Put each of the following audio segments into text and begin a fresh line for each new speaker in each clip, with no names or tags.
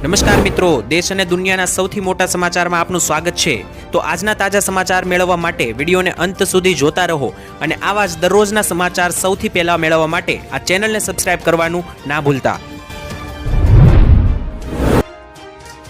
નમસ્કાર મિત્રો, દેશ અને દુનિયાના સૌથી મોટા સમાચારમાં આપનું સ્વાગત છે। તો આજના તાજા સમાચાર મેળવવા માટે વિડીયોને અંત સુધી જોતા રહો અને આવા જ દરરોજના સમાચાર સૌથી પહેલા મેળવવા માટે આ ચેનલને સબસ્ક્રાઇબ કરવાનું ના ભૂલતા।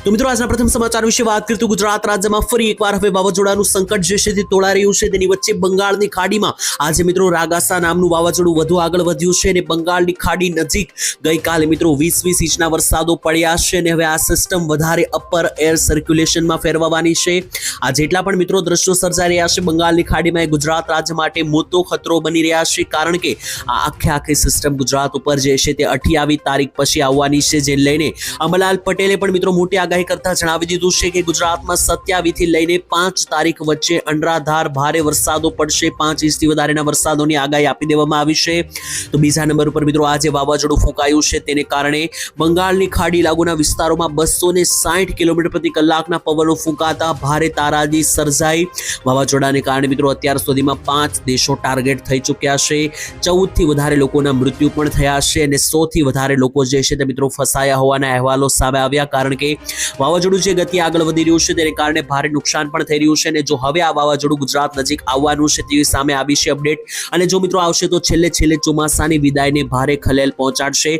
તો મિત્રો આજના પ્રથમ સમાચાર વિશે વાત કરીએ તો ગુજરાત રાજ્યમાં ફરી એકવાર હવે વાવાઝોડાનું સંકટ જે છે તે તોળાઈ રહ્યું છે। તેની વચ્ચે બંગાળની ખાડીમાં આજે મિત્રો રાગાસા નામનું વાવાઝોડું વધુ આગળ વધ્યું છે અને બંગાળની ખાડી નજીક ગઈકાલે મિત્રો 20 ઇંચના વરસાદો પડ્યા છે અને હવે આ સિસ્ટમ વધારે અપર એર સર્ક્યુલેશનમાં ફેરવવાની છે। આ જેટલા પણ મિત્રો દ્રશ્યો સર્જાઈ રહ્યા છે બંગાળની ખાડીમાં એ ગુજરાત રાજ્ય માટે મોટો ખતરો બની રહ્યા છે, કારણ કે આ આખી સિસ્ટમ ગુજરાત ઉપર જે છે તે 28 તારીખ પછી આવવાની છે, જે લઈને અંબાલાલ પટેલે પણ મિત્રો મોટી આગાહી કરતા જણાવી દીધું છે કે ગુજરાતમાં 27 થી લઈને 5 તારીખ વચ્ચે અનરાધાર ભારે વરસાદો પડશે। 5 ઇંચથી વધારેના વરસાદોની આગાહી આપી દેવામાં આવી છે। તો બીજા નંબર ઉપર મિત્રો આજે વાવાઝોડું ફૂંકાયું છે, તેને કારણે બંગાળની ખાડી લાગુના વિસ્તારોમાં 260 કિલોમીટર પ્રતિ કલાકના પવનો ફૂંકાતા ભારે તારાજી સર્જાઈ। વાવાઝોડાને કારણે મિત્રો અત્યાર સુધીમાં 5 દેશો ટાર્ગેટ થઈ ચૂક્યા છે। 14 થી વધારે લોકોના મૃત્યુ પણ થયા છે અને 100 થી વધારે લોકો જે છે તે મિત્રો ફસાયા હોવાના અહેવાલો સામે આવ્યા, કારણ કે વાવાઝોડું જે ગતિ આગળ વધી રહ્યું છે તેને કારણે ભારે નુકસાન પણ થઈ રહ્યું છે અને જો હવે આ વાવાઝોડું ગુજરાત નજીક આવવાનું છે તેવી સામે આવી છે અપડેટ, અને જો મિત્રો આવશે તો છેલ્લે ચોમાસાની વિદાયને ભારે ખલેલ પહોંચાડશે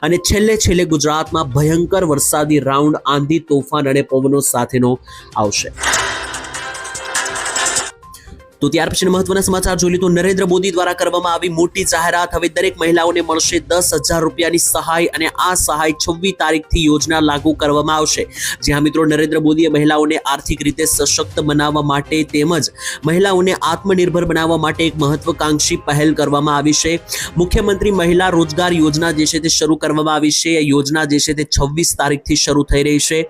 અને છેલ્લે ગુજરાતમાં ભયંકર વરસાદી રાઉન્ડ આંધી તોફાન અને પવનો સાથેનો આવશે। તો ત્યાર પછી મહત્વના સમાચાર જોઈ લો તો નરેન્દ્ર મોદી દ્વારા કરવામાં આવી મોટી જાહેરાત। હવે દરેક મહિલાઓને મળશે 10,000 રૂપિયાની સહાય અને આ સહાય 26 તારીખથી યોજના લાગુ કરવામાં આવશે। જ્યાં મિત્રો નરેન્દ્ર મોદીએ મહિલાઓને આર્થિક રીતે સશક્ત બનાવવા માટે તેમજ મહિલાઓને આત્મનિર્ભર બનાવવા માટે એક મહત્વકાંક્ષી પહેલ કરવામાં આવી છે। મુખ્યમંત્રી મહિલા રોજગાર યોજના જે છે તે શરૂ કરવામાં આવી છે। આ યોજના જે છે તે 26 તારીખથી શરૂ થઈ રહી છે।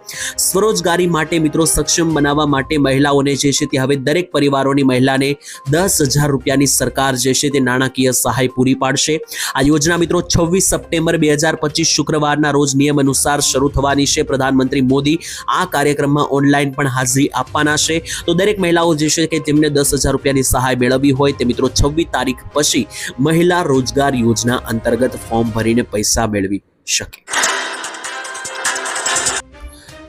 સ્વરોજગારી માટે મિત્રો સક્ષમ બનાવવા માટે મહિલાઓને જે છે તે હવે દરેક પરિવારોની મહિલા 10,000 રૂપિયાની સરકાર જે છે તે નાણાકીય સહાય પૂરી પાડશે। આ યોજના મિત્રો 26 સપ્ટેમ્બર 2025 શુક્રવારના રોજ નિયમ અનુસાર શરૂ થવાની છે। પ્રધાનમંત્રી મોદી આ કાર્યક્રમમાં ઓનલાઈન પણ હાજરી આપવાના છે। તો દરેક મહિલાઓ જે છે કે તેમને 10,000 રૂપિયાની સહાય મેળવવી હોય તે મિત્રો 26 તારીખ પછી મહિલા રોજગાર યોજના અંતર્ગત ફોર્મ ભરીને પૈસા મેળવી શકે।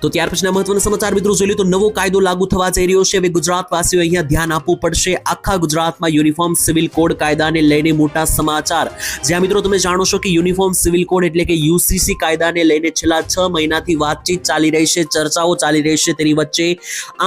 તો ત્યાર પછીના મહત્વના સમાચાર મિત્રો જોઈ લો તો નવો કાયદો લાગુ થવા જઈ રહ્યો છે। હવે ગુજરાતવાસીઓ અહીંયા ધ્યાન આપવું પડશે। આખા ગુજરાતમાં યુનિફોર્મ સિવિલ કોડ કાયદાને લઈને મોટા સમાચાર, જ્યાં મિત્રો તમે જાણો છો કે યુનિફોર્મ સિવિલ કોડ એટલે કે યુસીસી કાયદાને લઈને છેલ્લા 6 મહિનાથી વાતચીત ચાલી રહી છે, ચર્ચાઓ ચાલી રહી છે। તેની વચ્ચે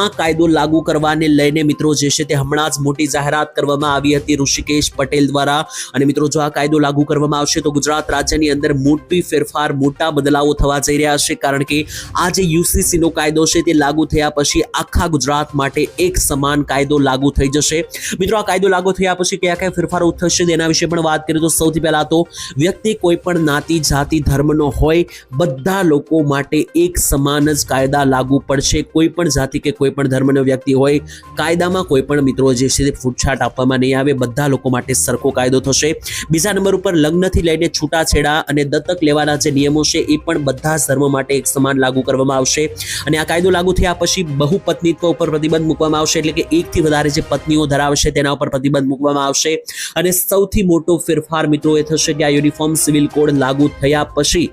આ કાયદો લાગુ કરવાને લઈને મિત્રો જે છે તે હમણાં જ મોટી જાહેરાત કરવામાં આવી હતી ઋષિકેશ પટેલ દ્વારા, અને મિત્રો જો આ કાયદો લાગુ કરવામાં આવશે તો ગુજરાત રાજ્યની અંદર મોટી ફેરફાર, મોટા બદલાવો થવા જઈ રહ્યા છે, કારણ કે આજે યુસીસી નો કાયદો છે તે લાગુ થયા પછી આખા ગુજરાત માટે એક સમાન કાયદો લાગુ થઈ જશે। મિત્રો આ કાયદો લાગુ થયા પછી કયા ફેરફારો થશે તેના વિશે પણ વાત કરીએ તો સૌથી પહેલા તો વ્યક્તિ કોઈ પણ જ્ઞાતિ, જાતિ, ધર્મનો હોય બધા લોકો માટે એક સમાન જ કાયદા લાગુ પડશે। કોઈ પણ જાતિ કે કોઈ પણ ધર્મનો વ્યક્તિ હોય, કાયદામાં કોઈ પણ મિત્રો જે છે તે ફૂટછાટ આપવામાં નહીં આવે, બધા લોકો માટે સરખો કાયદો થશે। બીજા નંબર ઉપર લગ્નથી લઈને છૂટાછેડા અને દત્તક લેવાના જે નિયમો છે એ પણ બધા જ ધર્મ માટે એક સમાન લાગુ કરવામાં આવશે। અને આ કાયદો લાગુ થયા પછી બહુપત્નીત્વ ઉપર પ્રતિબંધ મૂકવામાં આવશે, એટલે કે એકથી વધારે જે પત્નીઓ ધરાવશે તેના ઉપર પ્રતિબંધ મૂકવામાં આવશે। અને સૌથી મોટો ફેરફાર મિત્રો એ થશે કે આ યુનિફોર્મ સિવિલ કોડ લાગુ થયા પછી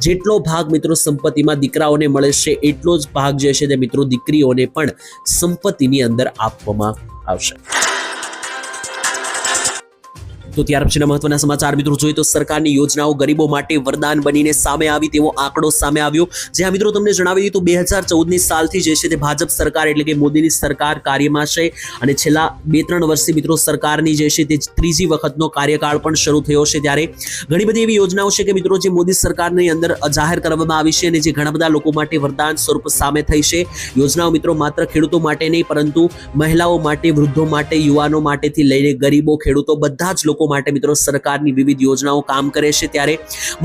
જેટલો ભાગ મિત્રો સંપત્તિમાં દીકરાઓને મળે છે એટલો જ ભાગ જે છે તે મિત્રો દીકરીઓને પણ સંપત્તિની અંદર આપવામાં આવશે। તો ત્યાર પછીના મહત્વના સમાચાર મિત્રો જોઈએ તો સરકારની યોજનાઓ ગરીબો માટે વરદાન બનીને સામે આવી તેવો આંકડો સામે આવ્યો। જ્યાં મિત્રો તમને જણાવી દીધું 2014ની સાલથી જે છે તે ભાજપ સરકાર એટલે કે મોદીની સરકાર કાર્યમાં છે, અને છેલ્લા 2-3 વર્ષથી મિત્રો સરકારની જે છે તે ત્રીજી વખતનો કાર્યકાળ પણ શરૂ થયો છે। ત્યારે ઘણી બધી એવી યોજનાઓ છે કે મિત્રો જે મોદી સરકારની અંદર જાહેર કરવામાં આવી છે અને જે ઘણા બધા લોકો માટે વરદાન સ્વરૂપ સામે થઈ છે। યોજનાઓ મિત્રો માત્ર ખેડૂતો માટે નહીં પરંતુ મહિલાઓ માટે, વૃદ્ધો માટે, યુવાનો માટેથી લઈને ગરીબો, ખેડૂતો બધા જ લોકો માટે મિત્રો સરકારની વિવિધ યોજનાઓ કામ કરે છે। ત્યારે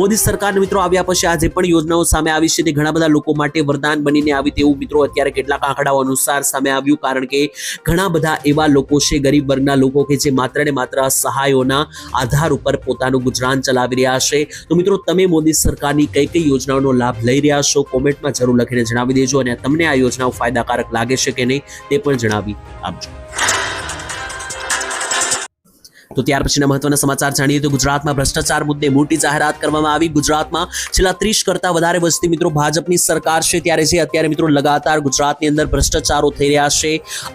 મોદી સરકાર મિત્રો આવ્યા પછી આજે પણ યોજનાઓ સામે આવી છે તે ઘણા બધા લોકો માટે વરદાન બનીને આવી તેવું મિત્રો અત્યારે કેટલાક આંકડાઓ અનુસાર સામે આવ્યું, કારણ કે ઘણા બધા એવા લોકો છે, ગરીબ વર્ગના લોકો કે જે માત્ર ને માત્ર સહાયોના આધાર ઉપર પોતાનું ગુજરાન ચલાવી રહ્યા છે। તો મિત્રો તમે મોદી સરકારની કઈ યોજનાઓનો લાભ લઈ રહ્યા છો કોમેન્ટમાં જરૂર લખીને જણાવી દેજો, અને તમને આ યોજનાઓ ફાયદાકારક લાગે છે કે નહીં તે પણ જણાવી આપજો। તો ત્યાર પછીના મહત્વના સમાચાર જાણીએ તો ગુજરાતમાં ભ્રષ્ટાચાર મુદ્દે મોટી જાહેરાત કરવામાં આવી. ગુજરાતમાં છેલ્લા 30 કરતા વધારે વર્ષથી મિત્રો ભાજપની સરકાર છે, ત્યારે જે અત્યારે મિત્રો લગાતાર ગુજરાતની અંદર ભ્રષ્ટાચારો થઈ રહ્યા છે.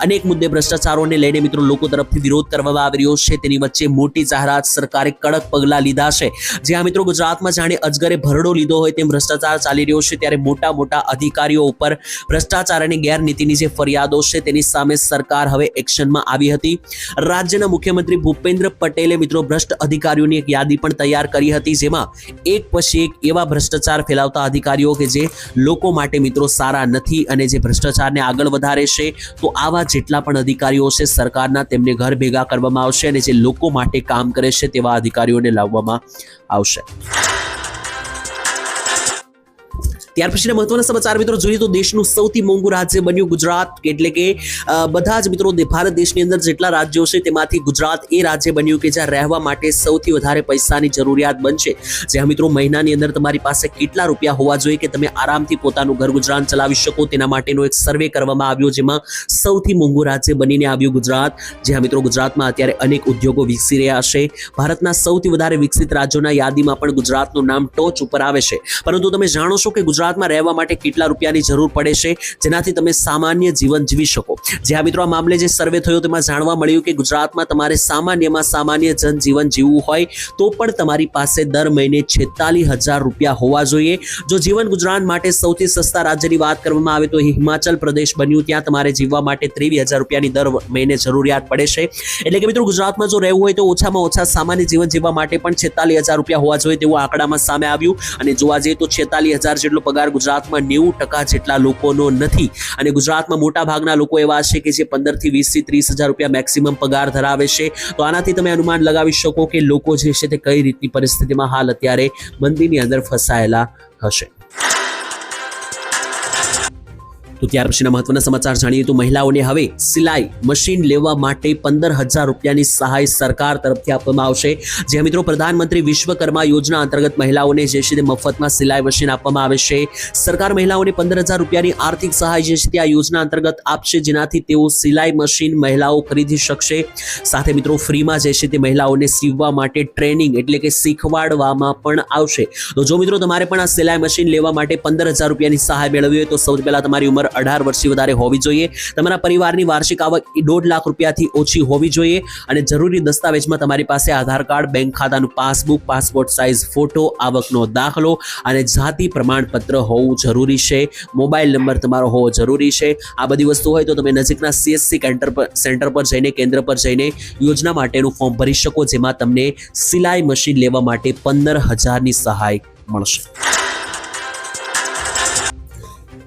અનેક મુદ્દે ભ્રષ્ટાચારોને લઈને મિત્રો લોકો તરફથી વિરોધ કરવામાં આવી રહ્યો છે. તેની વચ્ચે મોટી જાહેરાત, સરકારે કડક પગલાં લીધા છે. જ્યાં મિત્રો ગુજરાતમાં જાણે અજગરે ભરડો લીધો હોય તેમ ભ્રષ્ટાચાર ચાલી રહ્યો છે, ત્યારે મોટા મોટા અધિકારીઓ ઉપર ભ્રષ્ટાચાર અને ગેરનીતિની જે ફરિયાદો છે તેની સામે સરકાર હવે એક્શનમાં આવી હતી. રાજ્યના મુખ્યમંત્રી ભૂપેન્દ્ર પટેલે મિત્રો ભ્રષ્ટ અધિકારીઓની એક યાદી પણ તૈયાર કરી હતી, જેમાં એક પછી એક એવા ભ્રષ્ટાચાર ફેલાવતા અધિકારીઓ કે જે લોકો માટે મિત્રો સારા નથી અને જે ભ્રષ્ટાચારને આગળ વધારે છે, તો આવા જેટલા પણ અધિકારીઓ છે સરકારના, તેમને ઘર ભેગા કરવામાં આવશે અને જે લોકો માટે કામ કરે છે તેવા અધિકારીઓને લાવવામાં આવશે. ત્યાર પછીના મહત્વના સમાચાર મિત્રો જોઈએ તો દેશનું સૌથી મોંઘું રાજ્ય બન્યું ગુજરાત, એટલે કે બધા જ મિત્રો ભારત દેશની અંદર જેટલા રાજ્યો છે તેમાંથી ગુજરાત એ રાજ્ય બન્યું કે જ્યાં રહેવા માટે સૌથી વધારે પૈસાની જરૂરિયાત બનશે. જ્યાં મિત્રો મહિનાની અંદર તમારી પાસે કેટલા રૂપિયા હોવા જોઈએ કે તમે આરામથી પોતાનું ઘર ગુજરાન ચલાવી શકો, તેના માટેનો એક સર્વે કરવામાં આવ્યો, જેમાં સૌથી મોંઘું રાજ્ય બનીને આવ્યું ગુજરાત. જ્યાં મિત્રો ગુજરાતમાં અત્યારે અનેક ઉદ્યોગો વિકસી રહ્યા છે. ભારતના સૌથી વધારે વિકસિત રાજ્યોના યાદીમાં પણ ગુજરાતનું નામ ટોચ ઉપર આવે છે. પરંતુ તમે જાણો છો કે ગુજરાતમાં રહેવા માટે કેટલા રૂપિયાની જરૂર પડે છે જેનાથી તમે સામાન્ય જીવન જીવી શકો. જ્યાં મિત્રો આ મામલે જે સર્વે થયો તેમાં જાણવા મળ્યું કે ગુજરાતમાં તમારે સામાન્યમાં સામાન્ય જનજીવન જીવવું હોય તો પણ તમારી પાસે દર મહિને 46,000 રૂપિયા હોવા જોઈએ. જો જીવન ગુજરાન માટે સૌથી સસ્તા રાજ્યની વાત કરવામાં આવે તો હિમાચલ પ્રદેશ બન્યું, ત્યાં તમારે જીવવા માટે 23,000 રૂપિયાની દર મહિને જરૂરિયાત પડે છે. એટલે કે મિત્રો ગુજરાતમાં જો રહેવું હોય તો ઓછામાં ઓછા સામાન્ય જીવન જીવવા માટે પણ 46,000 રૂપિયા હોવા જોઈએ તેવું આંકડામાં સામે આવ્યું. અને જોવા જઈએ તો 46,000 જેટલો પગાર ગુજરાતમાં 90% જેટલા લોકોનો નથી. અને ગુજરાતમાં મોટા ભાગના લોકો એવા છે કે જે 15,000 થી 20,000 થી 30,000 રૂપિયા મેક્સિમમ પગાર ધરાવે છે. તો આનાથી તમે અનુમાન લગાવી શકો કે લોકો જે છે તે કઈ રીતની પરિસ્થિતિમાં હાલ અત્યારે મંદીની અંદર ફસાયેલા હશે. તો ત્યાર પછીના મહત્વના સમાચાર જાણીએ તો મહિલાઓને હવે સિલાઈ મશીન લેવા માટે 15,000 રૂપિયાની સહાય સરકાર તરફથી આપવામાં આવશે. જ્યાં મિત્રો પ્રધાનમંત્રી વિશ્વકર્મા યોજના અંતર્ગત મહિલાઓને જે છે તે મફતમાં સિલાઈ મશીન આપવામાં આવે છે. સરકાર મહિલાઓને 15,000 રૂપિયાની આર્થિક સહાય જે છે તે આ યોજના અંતર્ગત આપશે, જેનાથી તેઓ સિલાઈ મશીન મહિલાઓ ખરીદી શકશે. સાથે મિત્રો ફ્રીમાં જે છે તે મહિલાઓને સીવવા માટે ટ્રેનિંગ એટલે કે શીખવાડવામાં પણ આવશે. તો જો મિત્રો તમારે પણ આ સિલાઈ મશીન લેવા માટે 15,000 રૂપિયાની સહાય મેળવવી હોય તો સૌથી પહેલા તમારી ઉંમર 18 વર્ષથી વધારે હોવી જોઈએ. તમારા પરિવારની વાર્ષિક આવક 1.5 લાખ રૂપિયાથી ઓછી હોવી જોઈએ. અને જરૂરી દસ્તાવેજમાં તમારી પાસે આધાર કાર્ડ, બેંક ખાતાનું પાસબુક, પાસપોર્ટ સાઇઝ ફોટો, આવકનો દાખલો અને જાતિ પ્રમાણપત્ર હોવું જરૂરી છે. મોબાઈલ નંબર તમારો હોવો જરૂરી છે. આ બધી વસ્તુ હોય તો તમે નજીકના CSC સેન્ટર પર જઈને, કેન્દ્ર પર જઈને યોજના માટેનું ફોર્મ ભરી શકો, જેમાં તમને સિલાઈ મશીન લેવા માટે 15,000ની સહાય મળશે.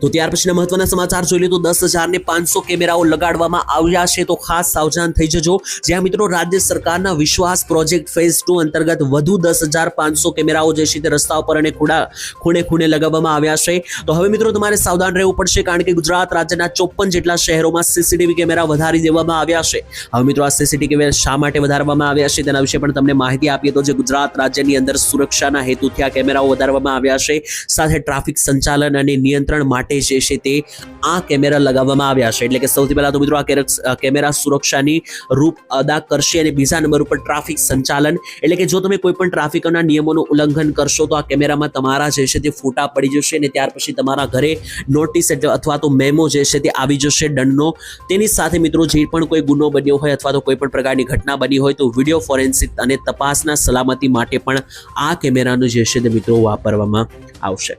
તો ત્યાર પછીના મહત્વના સમાચાર જોઈ લે તો 10,500 કેમેરાઓ લગાડવામાં આવ્યા છે. તો ખાસ સાવધાન થઈ જજો. જ્યાં મિત્રો રાજ્ય સરકારના વિશ્વાસ પ્રોજેક્ટ ફેઝ 2 અંતર્ગત વધુ 10,500 કેમેરાઓ જે છે તે રસ્તા ઉપર અને ખૂણે લગાવવામાં આવ્યા છે. તો હવે મિત્રો તમારે સાવધાન રહેવું પડશે, કારણ કે ગુજરાત રાજ્યના 54 જેટલા શહેરોમાં CCTV કેમેરા વધારી દેવામાં આવ્યા છે. હવે મિત્રો આ CCTV કેમેરા શા માટે વધારવામાં આવ્યા છે તેના વિશે પણ તમને માહિતી આપીએ તો જે ગુજરાત રાજ્યની અંદર સુરક્ષાના હેતુથી આ કેમેરાઓ વધારવામાં આવ્યા છે. સાથે ટ્રાફિક સંચાલન અને નિયંત્રણ માટે જે છે તે આ કેમેરા લગાવવામાં આવ્યા છે. એટલે કે સૌથી પહેલા તો મિત્રો આ કેમેરા સુરક્ષાની રૂપ અદા કરશે. અને બીજા નંબર ઉપર ટ્રાફિક સંચાલન, એટલે કે જો તમે કોઈ પણ ટ્રાફિકના નિયમોનું ઉલ્લંઘન કરશો તો આ કેમેરામાં તમારા જે છે તે ફોટા પડી જશે અને ત્યાર પછી તમારા ઘરે નોટિસ અથવા તો મેમો જે છે તે આવી જશે દંડનો. તેની સાથે મિત્રો જે પણ કોઈ ગુનો બન્યો હોય અથવા તો કોઈ પણ પ્રકારની ઘટના બની હોય તો વિડીયો ફોરેન્સિક અને તપાસના સલામતી માટે પણ આ કેમેરાનું જે છે તે મિત્રો વાપરવામાં આવશે.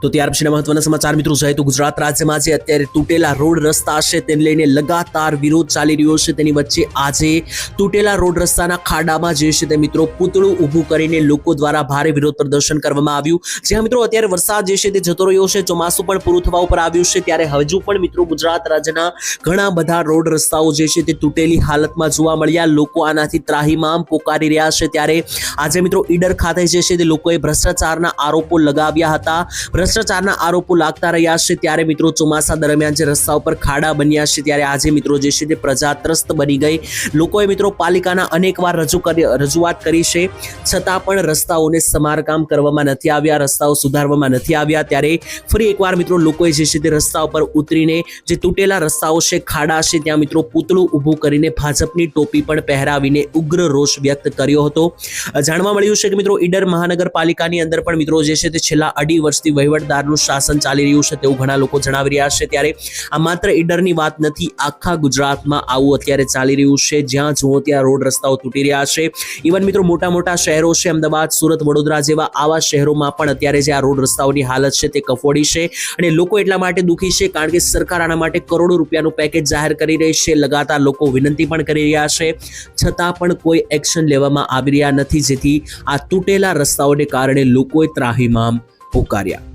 તો ત્યાર પછીના મહત્વના સમાચાર મિત્રો જોઈએ તો ગુજરાત રાજ્યમાં જે અત્યારે તૂટેલા રોડ રસ્તા છે તેને લઈને લગાતાર વિરોધ ચાલી રહ્યો છે. તેની વચ્ચે આજે તૂટેલા રોડ રસ્તાના ખાડામાં જે છે તે મિત્રો પૂતળું ઊભું કરીને લોકો દ્વારા ભારે વિરોધ પ્રદર્શન કરવામાં આવ્યું. જ્યાં મિત્રો અત્યારે વરસાદ જે છે તે જતો રહ્યો છે, ચોમાસું પણ પૂરું થવા ઉપર આવ્યું છે, ત્યારે હજુ પણ મિત્રો ગુજરાત રાજ્યના ઘણા બધા રોડ રસ્તાઓ જે છે તે તૂટેલી હાલતમાં જોવા મળ્યા. લોકો આનાથી ત્રાહિમામ પોકારી રહ્યા છે. ત્યારે આજે મિત્રો ઈડર ખાતે જે છે તે લોકોએ ભ્રષ્ટાચારના આરોપો લગાવ્યા હતા. ભ્રષ્ટાચારના આરોપો લાગતા રહ્યા છે, ત્યારે મિત્રો ચોમાસા દરમિયાન જે રસ્તાઓ પર ખાડા બન્યા છે, ત્યારે આજે મિત્રો જે છે તે પ્રજા ત્રસ્ત બની ગઈ. લોકોએ મિત્રો પાલિકાના અનેકવાર રજૂઆત કરી છે, છતાં પણ રસ્તાઓને સમારકામ કરવામાં નથી આવ્યા, રસ્તાઓ સુધારવામાં નથી આવ્યા. ત્યારે ફરી એકવાર મિત્રો લોકોએ જે છે તે રસ્તા ઉપર ઉતરીને જે તૂટેલા રસ્તાઓ છે, ખાડા છે, ત્યાં મિત્રો પૂતળું ઊભું કરીને ભાજપની ટોપી પણ પહેરાવીને ઉગ્ર રોષ વ્યક્ત કર્યો હતો. જાણવા મળ્યું છે કે મિત્રો ઈડર મહાનગરપાલિકાની અંદર પણ મિત્રો જે છે તે છેલ્લા 2.5 વર્ષથી વહીવટદારનું શાસન ચાલી રહ્યું છે તેવું ઘણા લોકો જણાવી રહ્યા છે. ત્યારે આ માત્ર ઈડરની વાત નથી, આખા ગુજરાતમાં આવું અત્યારે ચાલી રહ્યું છે. જ્યાં જુઓ ત્યાં રોડ રસ્તાઓ તૂટી રહ્યા છે. ઇવન મિત્રો મોટા મોટા શહેરો છે, અમદાવાદ, સુરત, વડોદરા જેવા આવા શહેરોમાં પણ અત્યારે જે આ રોડ રસ્તાઓની હાલત છે તે કફોડી છે. અને લોકો એટલા માટે દુઃખી છે કારણ કે સરકાર આના માટે કરોડો રૂપિયાનું પેકેજ જાહેર કરી રહી છે. લગાતાર લોકો વિનંતી પણ કરી રહ્યા છે, છતાં પણ કોઈ એક્શન લેવામાં આવી રહ્યા નથી, જેથી આ તૂટેલા રસ્તાઓને કારણે લોકોએ ત્રાહિમામ પોકાર્યા.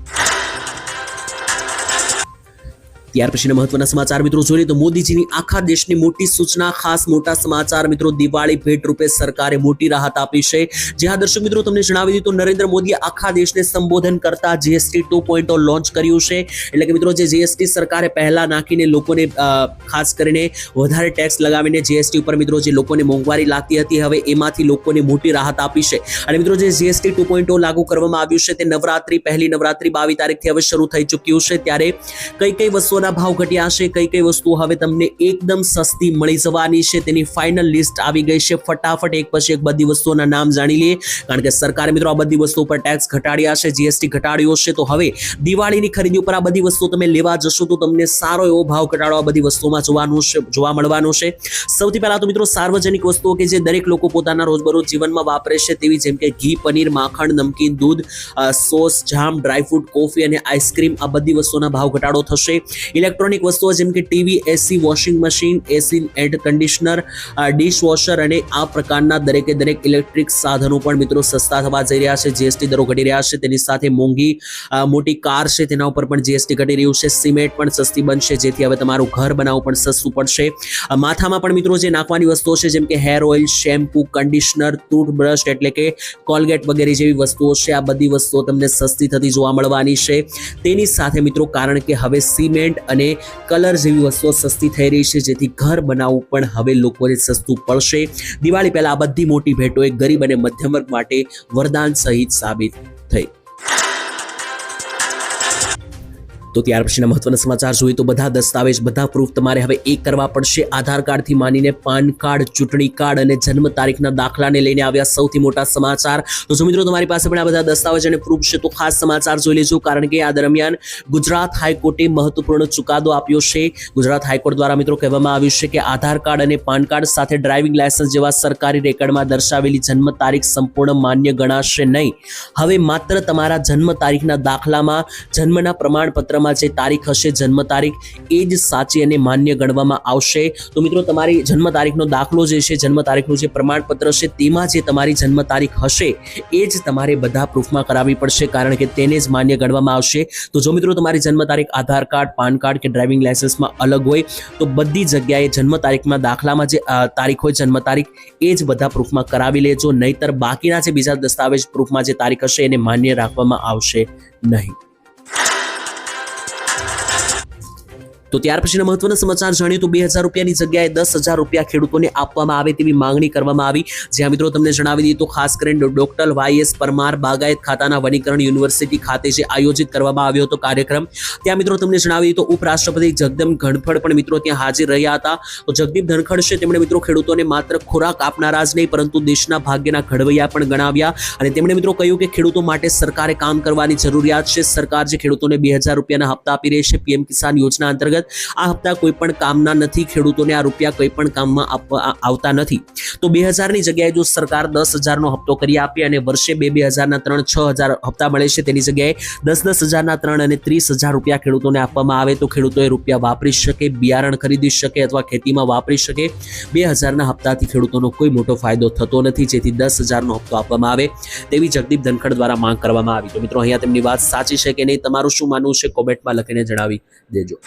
ત્યાર પછીના મહત્વના સમાચાર મિત્રો જોઈએ તો મોદીજીની આખા દેશની મોટી સૂચના, ખાસ મોટા સમાચાર મિત્રો. દિવાળી ભેટ રૂપે સરકારે મોટી રાહત આપી છે. જ્યાં દર્શક મિત્રો તમને જણાવી દીધું તો નરેન્દ્ર મોદીએ આખા દેશને સંબોધન કરતા જીએસટી 2.0 લોન્ચ કર્યું છે. એટલે કે મિત્રો જે જીએસટી સરકારે પહેલા નાખીને લોકોને ખાસ કરીને વધારે ટેક્સ લગાવીને જીએસટી ઉપર મિત્રો જે લોકોને મોંઘવારી લાગતી હતી, હવે એમાંથી લોકોને મોટી રાહત આપી છે. અને મિત્રો જે જીએસટી 2.0 લાગુ કરવામાં આવ્યું છે તે નવરાત્રી, પહેલી નવરાત્રી 22 તારીખથી હવે શરૂ થઈ ચૂક્યું છે. ત્યારે કઈ વસ્તુઓ ભાવ ઘટ્યા છે, કઈ વસ્તુઓ હવે તમને એકદમ સસ્તી મળી જવાની છે, તેની ફાઇનલ લિસ્ટ આવી ગઈ છે. ફટાફટ એક પછી એક બધી વસ્તુઓના નામ જાણી લઈએ, કારણ કે સરકારે મિત્રો આ બધી વસ્તુઓ પર ટેક્સ ઘટાડ્યા છે, જીએસટી ઘટાડ્યો છે. તો હવે દિવાળીની ખરીદી ઉપર આ બધી વસ્તુઓ તમે લેવા જશો તો તમને સારો એવો ભાવ ઘટાડો આ બધી વસ્તુઓમાં જોવા મળવાનો છે. સૌથી પહેલા તો મિત્રો સાર્વજનિક વસ્તુઓ કે જે દરેક લોકો પોતાના રોજબરોજ જીવનમાં વાપરે છે, તેવી જેમ કે ઘી, પનીર, માખણ, નમકીન, દૂધ, સોસ, જામ, ડ્રાયફ્રૂટ, કોફી અને આઈસ્ક્રીમ, આ બધી વસ્તુઓના ભાવ ઘટાડો થશે. ઇલેક્ટ્રોનિક વસ્તુઓ જેમ કે TV, AC, washing machine, AC and conditioner, dishwasher અને આ પ્રકારના દરેક ઇલેક્ટ્રિક સાધનો પણ મિત્રો સસ્તા થવા જઈ રહ્યા છે. જીએસટી દરો ઘટી રહ્યા છે. તેની સાથે મોટી કાર છે તેના ઉપર પણ જીએસટી ઘટી રહ્યું છે. સિમેન્ટ પણ સસ્તી બનશે, જેથી હવે તમારું ઘર બનાવવું પણ સસ્તું પડશે. માથામાં પણ મિત્રો જે નાખવાની વસ્તુઓ છે જેમ કે hair oil, shampoo, conditioner, toothbrush એટલે કે કોલગેટ વગેરે જેવી વસ્તુઓ છે, આ બધી વસ્તુઓ તમને સસ્તી થતી જોવા મળવાની છે. તેની સાથે મિત્રો કારણ કે હવે સિમેન્ટ અને કલર જેવી વસ્તુઓ સસ્તી થઈ રહી છે, જેથી ઘર બનાવવું પણ હવે લોકોને સસ્તું પડશે. દિવાળી પહેલા આ બધી મોટી ભેટો એક ગરીબ અને મધ્યમ વર્ગ માટે વરદાન સહિત સાબિત થઈ. તો ત્યાર પછીના મહત્વના સમાચાર જોઈએ તો બધા દસ્તાવેજ, બધા પ્રૂફ તમારે હવે એક કરવા પડશે. આધાર કાર્ડથી માંડીને પાન કાર્ડ, ચૂંટણી કાર્ડ અને જન્મ તારીખના દાખલાને લઈને આવ્યા સૌથી મોટા સમાચાર. તો જો મિત્રો તમારી પાસે પણ આ બધા દસ્તાવેજ અને પ્રૂફ છે તો ખાસ સમાચાર જોઈ લેજો, કારણ કે આ દરમિયાન ગુજરાત હાઈકોર્ટે મહત્વપૂર્ણ ચુકાદો આપ્યો છે. ગુજરાત હાઈકોર્ટ દ્વારા મિત્રો કહેવામાં આવ્યું છે કે આધાર કાર્ડ અને પાન કાર્ડ સાથે ડ્રાઇવિંગ લાયસન્સ જેવા સરકારી રેકર્ડમાં દર્શાવેલી જન્મ તારીખ સંપૂર્ણ માન્ય ગણાશે નહીં. હવે માત્ર તમારા જન્મ તારીખના દાખલામાં જન્મના પ્રમાણપત્રમાં જે તારીખ હશે, જન્મ તારીખ, એ જ સાચી અને માન્ય ગણવામાં આવશે. તો મિત્રો તમારી જન્મ તારીખનો દાખલો જે છે, જન્મ તારીખનું જે પ્રમાણપત્ર છે, તેમાં જે તમારી જન્મ તારીખ હશે એ જ તમારે બધા પ્રૂફમાં કરાવવી પડશે, કારણ કે તેને જ માન્ય ગણવામાં આવશે. તો જો મિત્રો તમારી જન્મ તારીખ આધાર કાર્ડ, પાન કાર્ડ કે ડ્રાઇવિંગ લાયસન્સમાં અલગ હોય તો બધી જગ્યાએ જન્મ તારીખમાં દાખલામાં જે તારીખ હોય, જન્મ તારીખ, એ જ બધા પ્રૂફમાં કરાવી લેજો, નહીતર બાકીના જે બીજા દસ્તાવેજ પ્રૂફમાં જે તારીખ હશે એને માન્ય રાખવામાં આવશે નહીં. તો ત્યાર પછીના મહત્વના સમાચાર જાણીએ તો 2000 રૂપિયાની જગ્યાએ 10,000 રૂપિયા ખેડૂતોને આપવામાં આવે તેવી માંગણી કરવામાં આવી. જ્યાં મિત્રો તમને જણાવી દઈએ તો ખાસ કરીને ડોક્ટર વાય.એસ. પરમાર બાગાયત ખાતાના વનીકરણ યુનિવર્સિટી ખાતે જે આયોજિત કરવામાં આવ્યો હતો કાર્યક્રમ, ત્યાં મિત્રો તમને જણાવી દઈએ તો ઉપરાષ્ટ્રપતિ જગદીપ ધનખડ પણ મિત્રો ત્યાં હાજર રહ્યા હતા. તો જગદીપ ધનખડ છે તેમણે મિત્રો ખેડૂતોને માત્ર ખોરાક આપનારા જ નહીં પરંતુ દેશના ભાગ્યના ઘડવૈયા પણ ગણાવ્યા. અને તેમણે મિત્રો કહ્યું કે ખેડૂતો માટે સરકારે કામ કરવાની જરૂરિયાત છે. સરકાર જે ખેડૂતોને 2000 રૂપિયાના હપ્તા આપી રહી છે પીએમ કિસાન યોજના અંતર્ગત, આ હપ્તા કોઈ પણ કામના નથી. ખેડૂતોને આ રૂપિયા કોઈ પણ કામમાં આવતા નથી. તો 2000 ની જગ્યાએ જો સરકાર 10,000 નો હપ્તો કરી આપે અને વર્ષે 2,000 ના 3 6,000 હપ્તા મળે છે, તેની જગ્યાએ 10,000 ના 3 અને 30,000 રૂપિયા ખેડૂતોને આપવામાં આવે તો ખેડૂતોએ રૂપિયા વાપરી શકે, બિયારણ ખરીદી શકે અથવા ખેતીમાં વાપરી શકે. 2,000 ના હપ્તાથી ખેડૂતોનો કોઈ મોટો ફાયદો થતો નથી, જેથી 10,000 નો હપ્તો આપવામાં આવે તેવી જગદીપ ધનખડ દ્વારા માંગ કરવામાં આવી. તો મિત્રો અહીંયા તેમની વાત સાચી છે કે નહીં, તમારું શું માનવું છે કોમેન્ટમાં લખીને જણાવી દેજો.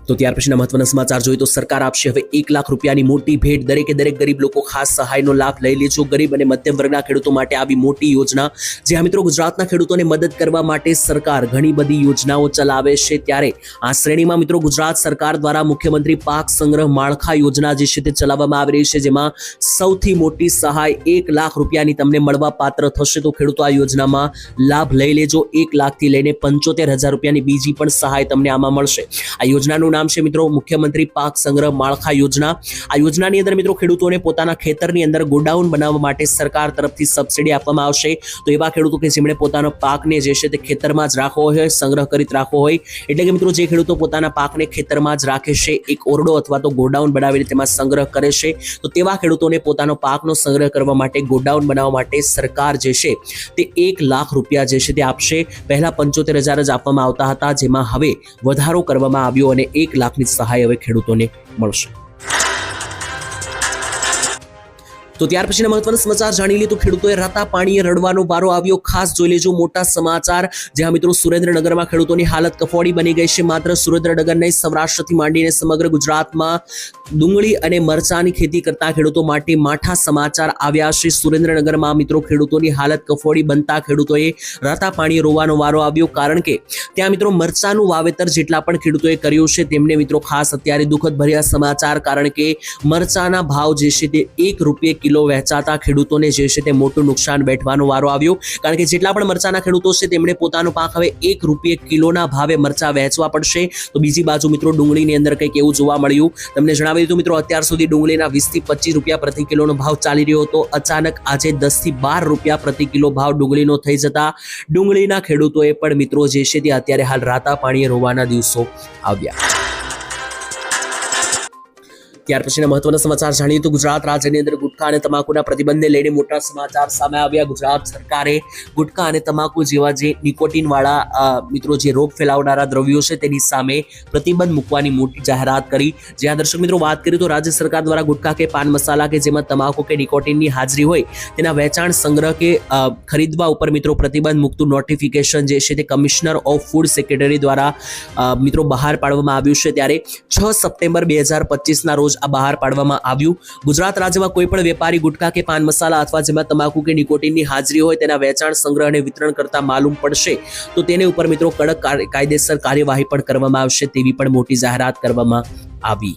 તો ત્યાર પછીના મહત્વના સમાચાર જોઈએ તો સરકાર આપશે હવે 1 લાખ રૂપિયાની મોટી ભેટ. દરેક ગરીબ લોકો ખાસ સહાયનો લાભ લઈ લેજો. ગરીબ અને મધ્યમ વર્ગના ખેડૂતો માટે આવી મોટી યોજના. જ્યાં મિત્રો ગુજરાતના ખેડૂતોને મદદ કરવા માટે સરકાર ઘણી બધી યોજનાઓ ચલાવે છે, ત્યારે આ શ્રેણીમાં મિત્રો ગુજરાત સરકાર દ્વારા મુખ્યમંત્રી પાક સંગ્રહ માળખા યોજના જે છે તે ચલાવવામાં આવી રહી છે, જેમાં સૌથી મોટી સહાય 1 લાખ રૂપિયાની તમને મળવા પાત્ર થશે. તો ખેડૂતો આ યોજનામાં લાભ લઈ લેજો. 1 લાખથી લઈને 75,000 રૂપિયાની બીજી પણ સહાય તમને આમાં મળશે. આ યોજનાનું નામ છે મિત્રો મુખ્યમંત્રી પાક સંગ્રહ માળખા યોજના. આ યોજનાની અંદર મિત્રો ખેડૂતોને પોતાના ખેતરની અંદર ગોડાઉન બનાવવા માટે સરકાર તરફથી સબસિડી આપવામાં આવશે. તો એવા ખેડૂતો કે જેમણે પોતાનો પાકને જે છે તે ખેતરમાં જ રાખવો હોય, સંગ્રહ કરી રાખવો હોય, એટલે કે મિત્રો જે ખેડૂતો પોતાના પાકને ખેતરમાં જ રાખે છે, એક ઓરડો અથવા તો ગોડાઉન બનાવીને તેમાં સંગ્રહ કરે છે, તો તેવા ખેડૂતોને પોતાનો પાકનો સંગ્રહ કરવા માટે ગોડાઉન બનાવવા માટે સરકાર જે છે તે 1 લાખ રૂપિયા જે છે તે આપશે. પહેલા 75,000 જ આપવામાં આવતા હતા, જેમાં હવે વધારો કરવામાં આવ્યો અને 1 લાખની સહાય હવે ખેડૂતોને મળશે. તો ત્યાર પછીના મહત્વના સમાચાર જાણી લઈએ તો ખેડૂતોએ રાતા પાણીએ રડવાનો વારો આવ્યો. ખાસ જોઈ લેજો મોટા સમાચાર. જ્યાં મિત્રો સુરેન્દ્રનગરમાં ખેડૂતોની હાલત કફોડી બની ગઈ છે. માત્ર સુરેન્દ્રનગર નહીં, સૌરાષ્ટ્રથી માંડીને સમગ્ર ગુજરાતમાં ડુંગળી અને મરચાની ખેતી કરતા ખેડૂતો માટે માઠા સમાચાર આવ્યા છે. સુરેન્દ્રનગરમાં મિત્રો ખેડૂતોની હાલત કફોડી બનતા ખેડૂતોએ રાતા પાણીએ રોવાનો વારો આવ્યો, કારણ કે ત્યાં મિત્રો મરચાનું વાવેતર જેટલા પણ ખેડૂતોએ કર્યું છે તેમને મિત્રો ખાસ અત્યારે દુઃખદ ભર્યા સમાચાર, કારણ કે મરચાના ભાવ જે છે તે ₹1 કિલો વેચાતા ખેડૂતોને જે છે તે મોટું નુકસાન વેઠવાનો વારો આવ્યો. કારણ કે જેટલા પણ મરચાના ખેડૂતો છે તેમણે પોતાનો પાક હવે ₹1 કિલોના ભાવે મરચા વેચવા પડશે. તો બીજી બાજુ મિત્રો ડુંગળીની અંદર કંઈક એવું જોવા મળ્યું. તમને જણાવી દીધું મિત્રો, અત્યાર સુધી ડુંગળીના 20 થી 25 રૂપિયા પ્રતિ કિલોનો ભાવ ચાલી રહ્યો હતો. અચાનક આજે 10 થી 12 રૂપિયા પ્રતિ કિલો ભાવ ડુંગળીનો થઈ જતા ડુંગળીના ખેડૂતોએ પણ મિત્રો જે છે તે અત્યારે હાલ રાતા પાણીએ રોવાના દિવસો આવ્યા. ત્યાર પછીના મહત્વના સમાચાર જાણીએ તો ગુજરાત રાજ્યની અંદર ગુટખા અને તમાકુના પ્રતિબંધને લઈને મોટા સમાચાર સામે આવ્યા. ગુજરાત સરકારે ગુટખા અને તમાકુ જેવા જે નિકોટિન વાળા મિત્રો જે રોગ ફેલાવનારા દ્રવ્યો છે તેની સામે પ્રતિબંધ મૂકવાની મોટી જાહેરાત કરી. જ્યાં દર્શક મિત્રો વાત કરીએ તો રાજ્ય સરકાર દ્વારા ગુટખા કે પાન મસાલા કે જેમાં તમાકુ કે નિકોટિનની હાજરી હોય તેના વેચાણ, સંગ્રહ કે ખરીદવા ઉપર મિત્રો પ્રતિબંધ મૂકતું નોટિફિકેશન જે છે તે કમિશનર ઓફ ફૂડ સેક્રેટરી દ્વારા મિત્રો બહાર પાડવામાં આવ્યું છે. ત્યારે 6 સપ્ટેમ્બર 2025ના રોજ આ બહાર પાડવામાં આવ્યું. ગુજરાત રાજ્યમાં કોઈ પણ વેપારી ગુટખા કે પાન મસાલા અથવા જેમાં તમાકુ કે નિકોટિનની હાજરી હોય તેના વેચાણ, સંગ્રહ અને વિતરણ કરતા માલુમ પડશે તો તેને ઉપર મિત્રો કડક કાયદેસર કાર્યવાહી પણ કરવામાં આવશે, તેવી પણ મોટી જાહેરાત કરવામાં આવી.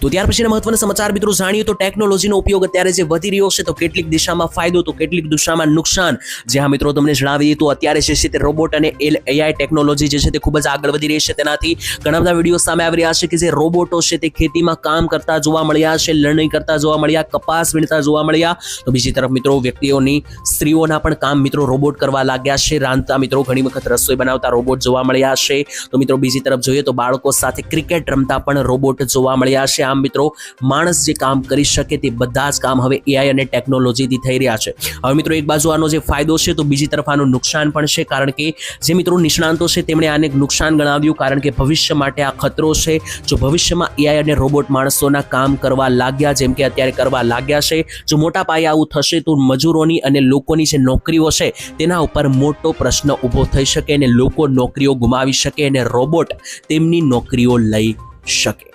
તો ત્યાર પછીના મહત્વના સમાચાર મિત્રો જાણીએ તો ટેકનોલોજીનો ઉપયોગ અત્યારે જે વધી રહ્યો છે તો કેટલીક દિશામાં ફાયદો તો કેટલીક દિશામાં નુકસાન. જ્યાં મિત્રો તમને જણાવી દઈએ તો અત્યારે જે છે તે રોબોટ અને AI ટેકનોલોજી જે છે તે ખૂબ જ આગળ વધી રહી છે. તેનાથી ઘણા બધા વિડીયો સામે આવી રહ્યા છે કે જે રોબોટો છે તે ખેતીમાં કામ કરતા જોવા મળ્યા છે, લણણી કરતા જોવા મળ્યા, કપાસ વીણતા જોવા મળ્યા. તો બીજી તરફ મિત્રો વ્યક્તિઓની, સ્ત્રીઓના પણ કામ મિત્રો રોબોટ કરવા લાગ્યા છે. રાંધતા મિત્રો ઘણી વખત રસોઈ બનાવતા રોબોટ જોવા મળ્યા છે. તો મિત્રો બીજી તરફ જોઈએ તો બાળકો સાથે ક્રિકેટ રમતા પણ રોબોટ જોવા મળ્યા છે. આમ મિત્રો માણસ જે કામ કરી શકે તે બધા જ કામ હવે AI અને ટેકનોલોજીથી થઈ રહ્યા છે. હવે મિત્રો એક બાજુ આનો જે ફાયદો છે તો બીજી તરફ આનું નુકસાન પણ છે, કારણ કે જે મિત્રો નિષ્ણાંતો છે તેમણે આને નુકસાન ગણાવ્યું, કારણ કે ભવિષ્ય માટે આ ખતરો છે. જો ભવિષ્યમાં AI અને રોબોટ માણસોના કામ કરવા લાગ્યા જેમ કે અત્યારે કરવા લાગ્યા છે, જો મોટા પાયે આવું થશે તો મજૂરોની અને લોકોની જે નોકરીઓ છે તેના ઉપર મોટો પ્રશ્ન ઊભો થઈ શકે અને લોકો નોકરીઓ ગુમાવી શકે અને રોબોટ તેમની નોકરીઓ લઈ શકે.